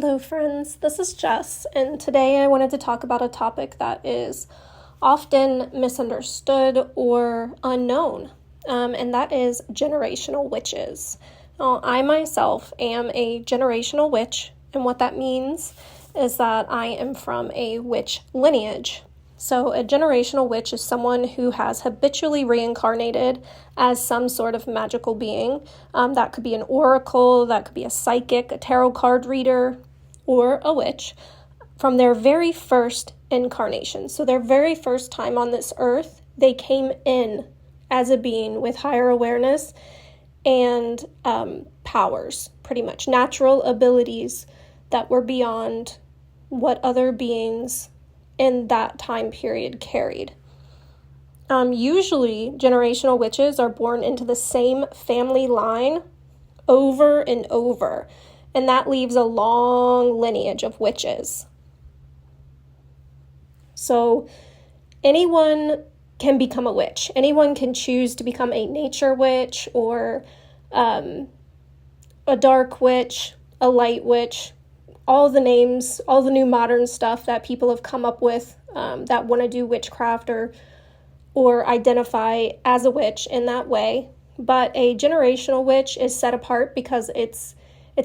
Hello friends, this is Jess, and today I wanted to talk about a topic that is often misunderstood or unknown, and that is generational witches. Now, I myself am a generational witch, and what that means is that I am from a witch lineage. So a generational witch is someone who has habitually reincarnated as some sort of magical being. That could be an oracle, that could be a psychic, a tarot card reader, or a witch from their very first incarnation. So their very first time on this earth, they came in as a being with higher awareness and powers, pretty much natural abilities that were beyond what other beings in that time period carried. Usually, generational witches are born into the same family line over and over, and that leaves a long lineage of witches. So anyone can become a witch. Anyone can choose to become a nature witch or a dark witch, a light witch, all the names, all the new modern stuff that people have come up with that want to do witchcraft or identify as a witch in that way. But a generational witch is set apart because it's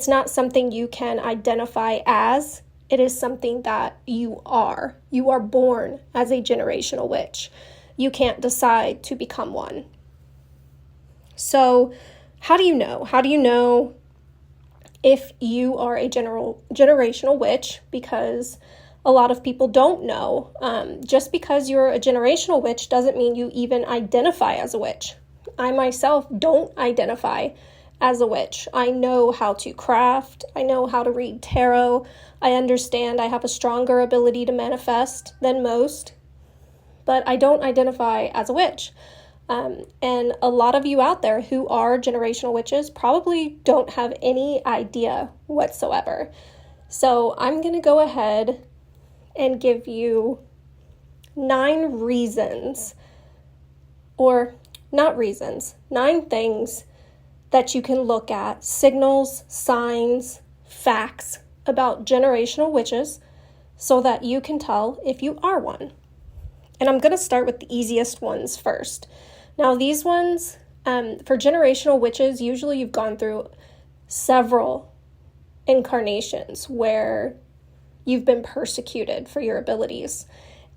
not something you can identify as. It is something that you are. You are born as a generational witch. You can't decide to become one. So how do you know? How do you know if you are a generational witch? Because a lot of people don't know. Just because you're a generational witch doesn't mean you even identify as a witch. I myself don't identify as a witch. I know how to craft. I know how to read tarot. I understand I have a stronger ability to manifest than most, but I don't identify as a witch. And a lot of you out there who are generational witches probably don't have any idea whatsoever. So I'm going to go ahead and give you 9 reasons, or not reasons, 9 things that you can look at, signals, signs, facts about generational witches so that you can tell if you are one. And I'm going to start with the easiest ones first. Now, these ones, for generational witches, usually you've gone through several incarnations where you've been persecuted for your abilities.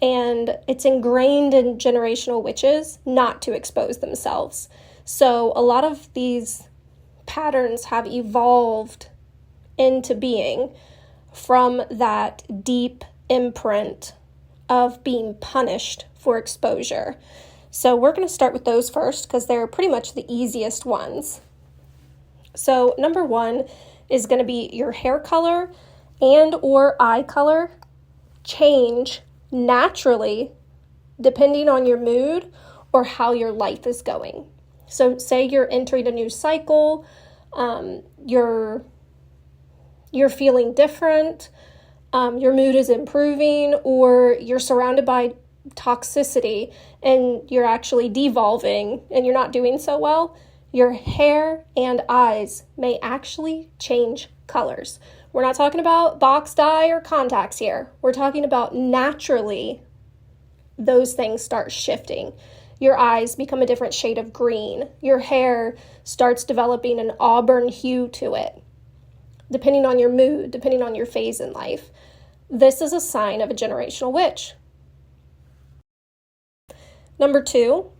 And it's ingrained in generational witches not to expose themselves. So a lot of these patterns have evolved into being from that deep imprint of being punished for exposure. So we're going to start with those first because they're pretty much the easiest ones. So number 1 is going to be your hair color and or eye color change naturally depending on your mood or how your life is going. So say you're entering a new cycle, you're feeling different, your mood is improving, or you're surrounded by toxicity and you're actually devolving and you're not doing so well, your hair and eyes may actually change colors. We're not talking about box dye or contacts here. We're talking about naturally those things start shifting. Your eyes become a different shade of green. Your hair starts developing an auburn hue to it, depending on your mood, depending on your phase in life. This is a sign of a generational witch. Number 2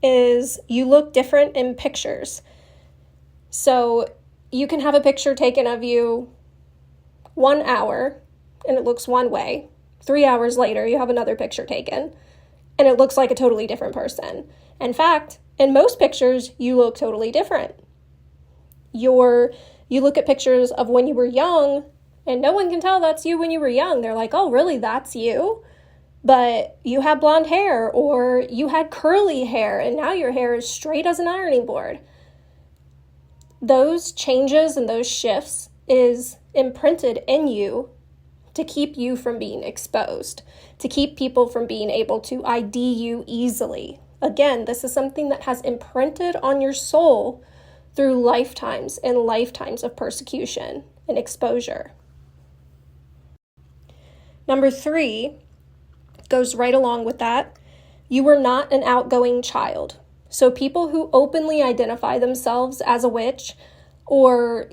is you look different in pictures. So you can have a picture taken of you 1 hour and it looks one way. 3 hours later, you have another picture taken and it looks like a totally different person. In fact, in most pictures, you look totally different. You look at pictures of when you were young and no one can tell that's you when you were young. They're like, oh, really, that's you? But you had blonde hair or you had curly hair and now your hair is straight as an ironing board. Those changes and those shifts is imprinted in you to keep you from being exposed, to keep people from being able to ID you easily. Again, this is something that has imprinted on your soul through lifetimes and lifetimes of persecution and exposure. Number 3 goes right along with that. You were not an outgoing child. So people who openly identify themselves as a witch or,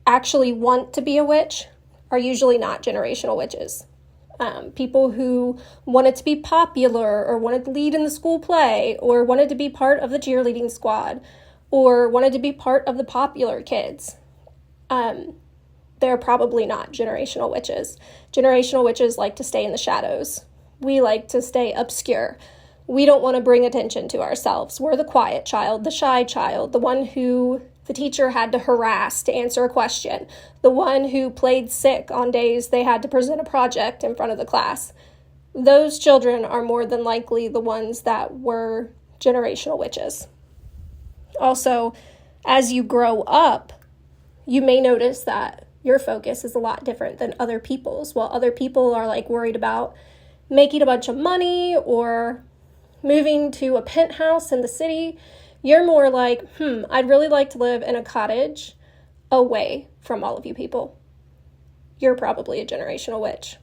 actually want to be a witch are usually not generational witches. People who wanted to be popular or wanted to lead in the school play or wanted to be part of the cheerleading squad or wanted to be part of the popular kids, they're probably not generational witches. Generational witches like to stay in the shadows. We like to stay obscure. We don't want to bring attention to ourselves. We're the quiet child, the shy child, the one who the teacher had to harass to answer a question, the one who played sick on days they had to present a project in front of the class. Those children are more than likely the ones that were generational witches. Also, as you grow up, you may notice that your focus is a lot different than other people's. While other people are worried about making a bunch of money or moving to a penthouse in the city, you're more like, I'd really like to live in a cottage away from all of you people. You're probably a generational witch.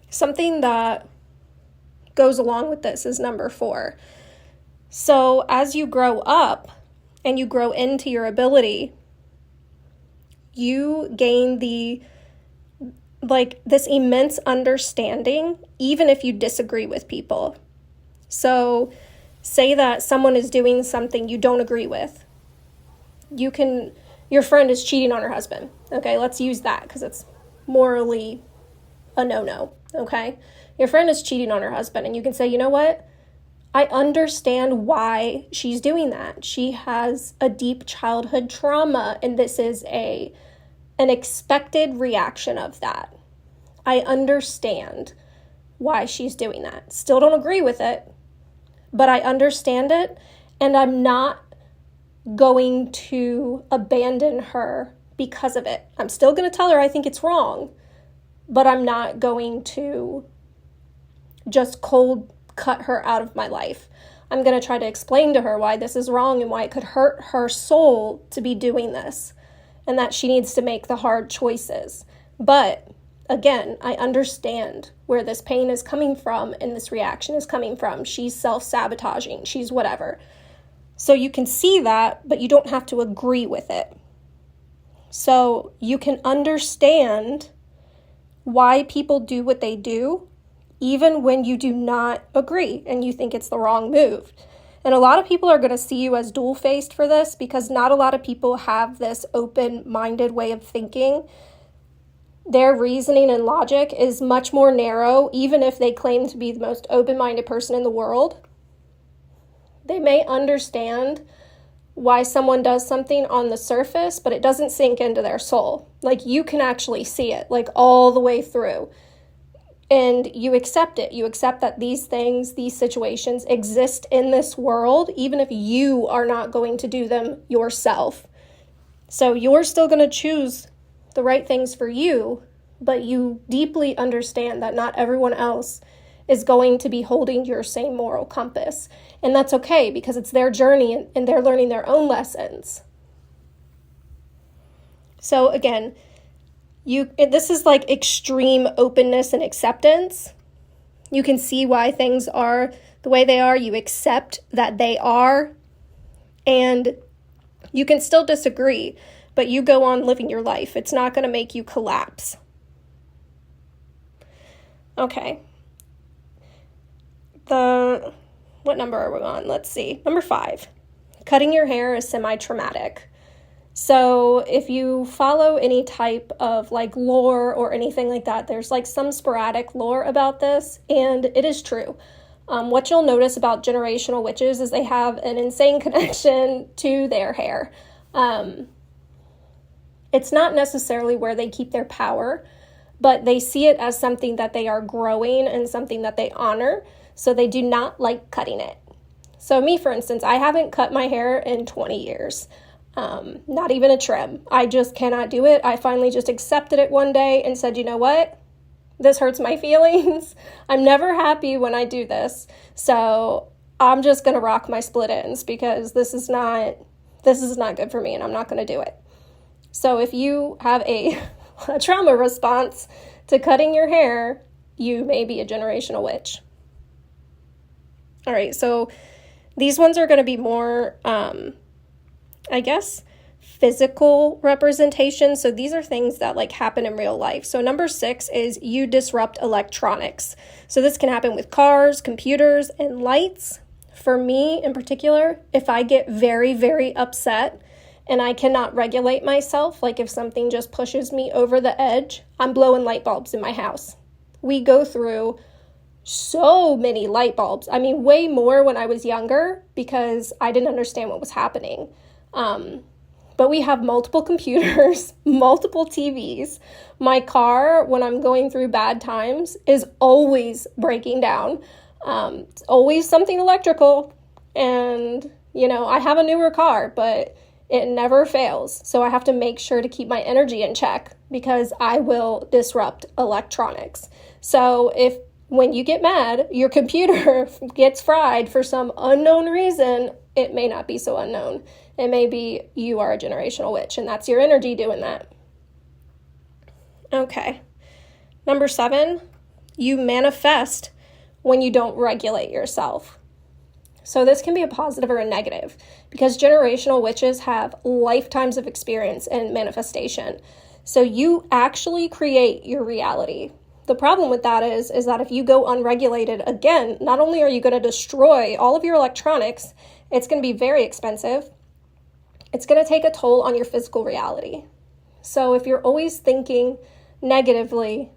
Something that goes along with this is number 4. So as you grow up and you grow into your ability, you gain this immense understanding, even if you disagree with people. So say that someone is doing something you don't agree with. Your friend is cheating on her husband. Okay, let's use that because it's morally a no-no, okay? Your friend is cheating on her husband, and you can say, you know what? I understand why she's doing that. She has a deep childhood trauma, and this is an expected reaction of that. I understand why she's doing that. Still don't agree with it, but I understand it, and I'm not going to abandon her because of it. I'm still going to tell her I think it's wrong, but I'm not going to just cold cut her out of my life. I'm going to try to explain to her why this is wrong and why it could hurt her soul to be doing this, and that she needs to make the hard choices. But again, I understand where this pain is coming from and this reaction is coming from. She's self-sabotaging. She's whatever. So you can see that, but you don't have to agree with it. So you can understand why people do what they do, even when you do not agree and you think it's the wrong move. And a lot of people are going to see you as dual-faced for this because not a lot of people have this open-minded way of thinking. Their reasoning and logic is much more narrow, even if they claim to be the most open-minded person in the world. They may understand why someone does something on the surface, but it doesn't sink into their soul. You can actually see it, all the way through. And you accept it. You accept that these things, these situations exist in this world, even if you are not going to do them yourself. So you're still going to choose the right things for you, but you deeply understand that not everyone else is going to be holding your same moral compass. And that's okay because it's their journey and they're learning their own lessons. So again, this is extreme openness and acceptance. You can see why things are the way they are. You accept that they are, and you can still disagree, but you go on living your life. It's not going to make you collapse. Okay. What number are we on? Let's see. Number 5. Cutting your hair is semi-traumatic. So if you follow any type of lore or anything like that, there's some sporadic lore about this, and it is true. What you'll notice about generational witches is they have an insane connection to their hair. It's not necessarily where they keep their power, but they see it as something that they are growing and something that they honor, so they do not like cutting it. So me, for instance, I haven't cut my hair in 20 years. Not even a trim. I just cannot do it. I finally just accepted it one day and said, you know what? This hurts my feelings. I'm never happy when I do this. So I'm just going to rock my split ends because this is not good for me and I'm not going to do it. So if you have a a trauma response to cutting your hair, you may be a generational witch. All right, so these ones are going to be more, I guess, physical representation. So these are things that like happen in real life. So number 6 is you disrupt electronics. So this can happen with cars, computers, and lights. For me in particular, if I get very, very upset and I cannot regulate myself, like if something just pushes me over the edge, I'm blowing light bulbs in my house. We go through so many light bulbs. I mean, way more when I was younger because I didn't understand what was happening. But we have multiple computers, multiple TVs. My car, when I'm going through bad times, is always breaking down. It's always something electrical. And, I have a newer car, but it never fails. So I have to make sure to keep my energy in check because I will disrupt electronics. So when you get mad, your computer gets fried for some unknown reason, it may not be so unknown. It may be you are a generational witch, and that's your energy doing that. Okay. Number 7, you manifest when you don't regulate yourself. So this can be a positive or a negative because generational witches have lifetimes of experience in manifestation. So you actually create your reality. The problem with that is that if you go unregulated, again, not only are you going to destroy all of your electronics, it's going to be very expensive. It's going to take a toll on your physical reality. So if you're always thinking negatively,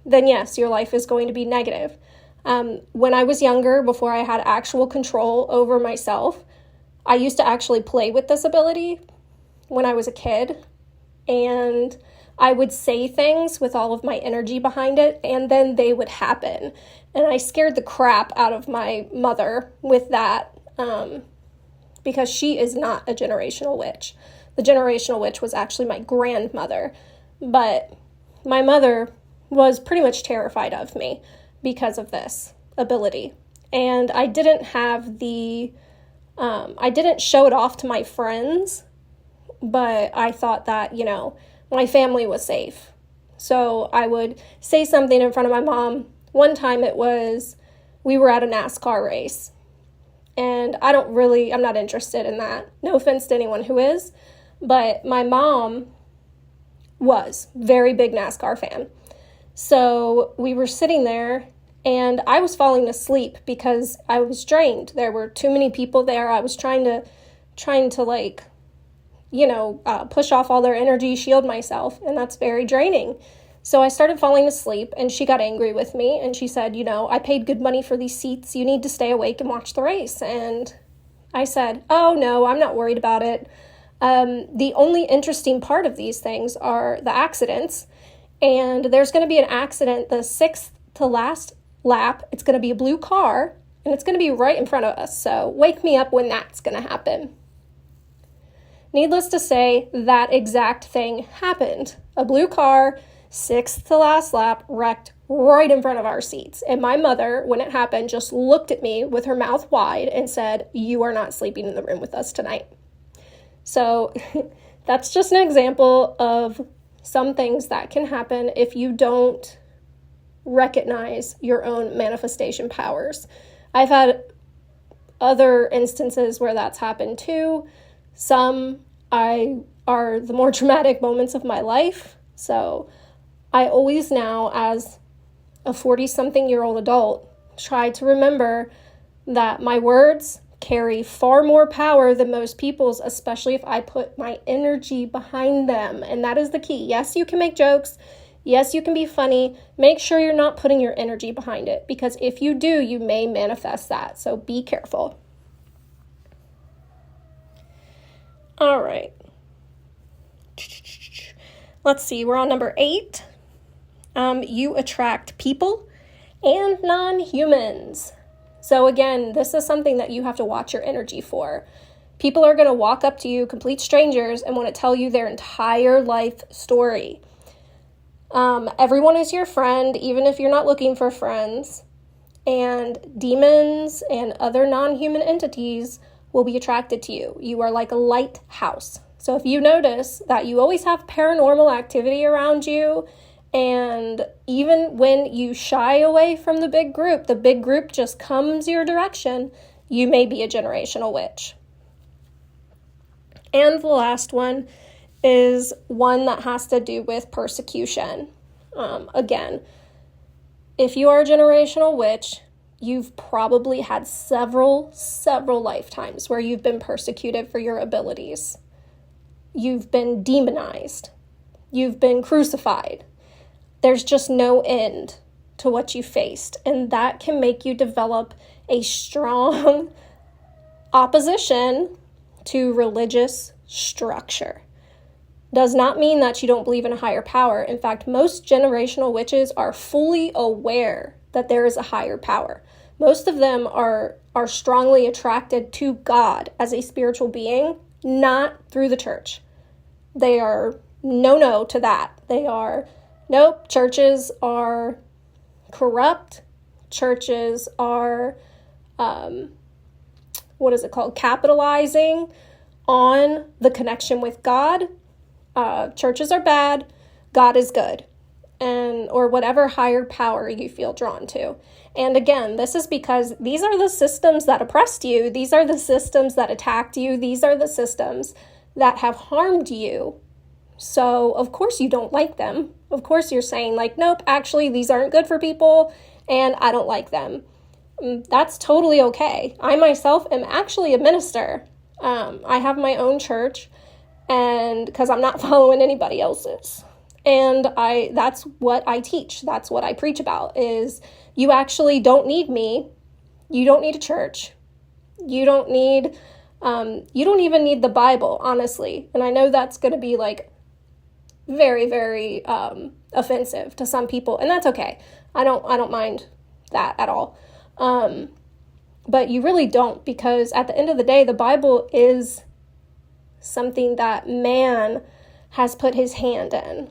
then yes, your life is going to be negative. When I was younger, before I had actual control over myself, I used to actually play with this ability when I was a kid. And I would say things with all of my energy behind it, and then they would happen. And I scared the crap out of my mother with that because she is not a generational witch. The generational witch was actually my grandmother. But my mother was pretty much terrified of me because of this ability. And I didn't have I didn't show it off to my friends, but I thought that, my family was safe. So I would say something in front of my mom. One time we were at a NASCAR race. And I'm not interested in that. No offense to anyone who is. But my mom was very big NASCAR fan. So we were sitting there and I was falling asleep because I was drained. There were too many people there. I was trying to push off all their energy, shield myself, and that's very draining. So I started falling asleep, and she got angry with me, and she said, I paid good money for these seats. You need to stay awake and watch the race. And I said, oh, no, I'm not worried about it. The only interesting part of these things are the accidents, and there's going to be an accident the 6th to last lap. It's going to be a blue car, and it's going to be right in front of us. So wake me up when that's going to happen. Needless to say, that exact thing happened. A blue car, 6th to last lap, wrecked right in front of our seats. And my mother, when it happened, just looked at me with her mouth wide and said, "You are not sleeping in the room with us tonight." So that's just an example of some things that can happen if you don't recognize your own manifestation powers. I've had other instances where that's happened too. Some are the more dramatic moments of my life. So I always now, as a 40-something-year-old adult, try to remember that my words carry far more power than most people's, especially if I put my energy behind them. And that is the key. Yes, you can make jokes. Yes, you can be funny. Make sure you're not putting your energy behind it, because if you do, you may manifest that. So be careful. All right. Let's see. We're on number 8. You attract people and non-humans. So again, this is something that you have to watch your energy for. People are going to walk up to you, complete strangers, and want to tell you their entire life story. Everyone is your friend, even if you're not looking for friends. And demons and other non-human entities will be attracted to you. You are like a lighthouse. So if you notice that you always have paranormal activity around you, and even when you shy away from the big group just comes your direction, you may be a generational witch. And the last one is one that has to do with persecution. Again, if you are a generational witch, you've probably had several lifetimes where you've been persecuted for your abilities. You've been demonized. You've been crucified. There's just no end to what you faced, and that can make you develop a strong opposition to religious structure. Does not mean that you don't believe in a higher power. In fact, most generational witches are fully aware that there is a higher power. Most of them are strongly attracted to God as a spiritual being, not through the church. They are no to that. They are, nope, churches are corrupt. Churches are, capitalizing on the connection with God. Churches are bad, God is good, or whatever higher power you feel drawn to. And again, this is because these are the systems that oppressed you. These are the systems that attacked you. These are the systems that have harmed you. So of course you don't like them. Of course you're saying like, nope, actually these aren't good for people and I don't like them. That's totally okay. I myself am actually a minister. I have my own church, and because I'm not following anybody else's. And that's what I teach. That's what I preach about, is you actually don't need me. You don't need a church. You don't even need the Bible, honestly. And I know that's going to be like very, very offensive to some people, and that's okay. I don't mind that at all. But you really don't, because at the end of the day, the Bible is something that man has put his hand in.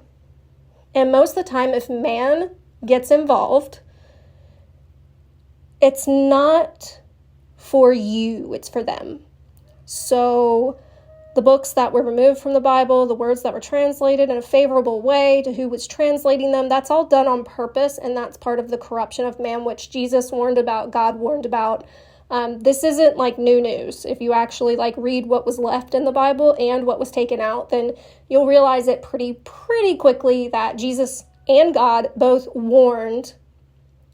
And most of the time, if man gets involved, it's not for you, it's for them. So the books that were removed from the Bible, the words that were translated in a favorable way to who was translating them, that's all done on purpose, and that's part of the corruption of man, which Jesus warned about, God warned about. This isn't like new news. If you actually like read what was left in the Bible and what was taken out, then you'll realize it pretty quickly that Jesus and God both warned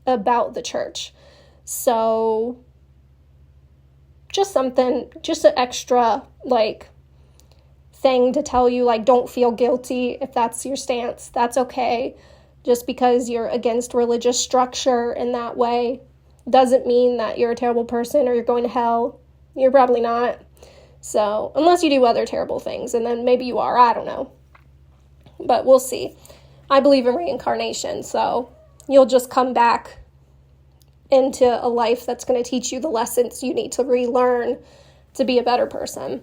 about the church. So just an extra like thing to tell you, like, don't feel guilty if that's your stance. That's okay. Just because you're against religious structure in that way doesn't mean that you're a terrible person or you're going to hell. You're probably not. So, unless you do other terrible things, and then maybe you are, I don't know. But we'll see. I believe in reincarnation, so you'll just come back into a life that's going to teach you the lessons you need to relearn to be a better person.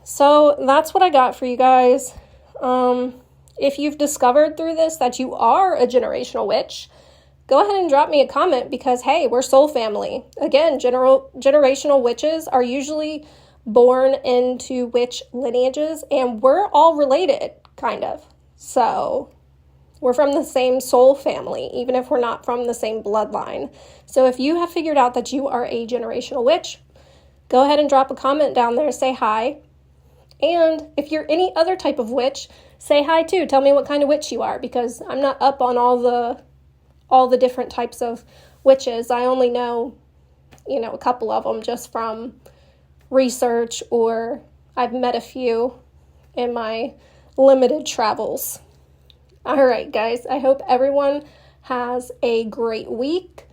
So, that's what I got for you guys. If you've discovered through this that you are a generational witch, go ahead and drop me a comment, because, hey, we're soul family. Again, generational witches are usually born into witch lineages, and we're all related, kind of. So we're from the same soul family, even if we're not from the same bloodline. So if you have figured out that you are a generational witch, go ahead and drop a comment down there, say hi. And if you're any other type of witch, say hi too. Tell me what kind of witch you are, because I'm not up on all the different types of witches. I only know, a couple of them just from research, or I've met a few in my limited travels. All right, guys, I hope everyone has a great week,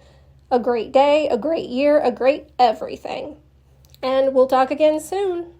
a great day, a great year, a great everything. And we'll talk again soon.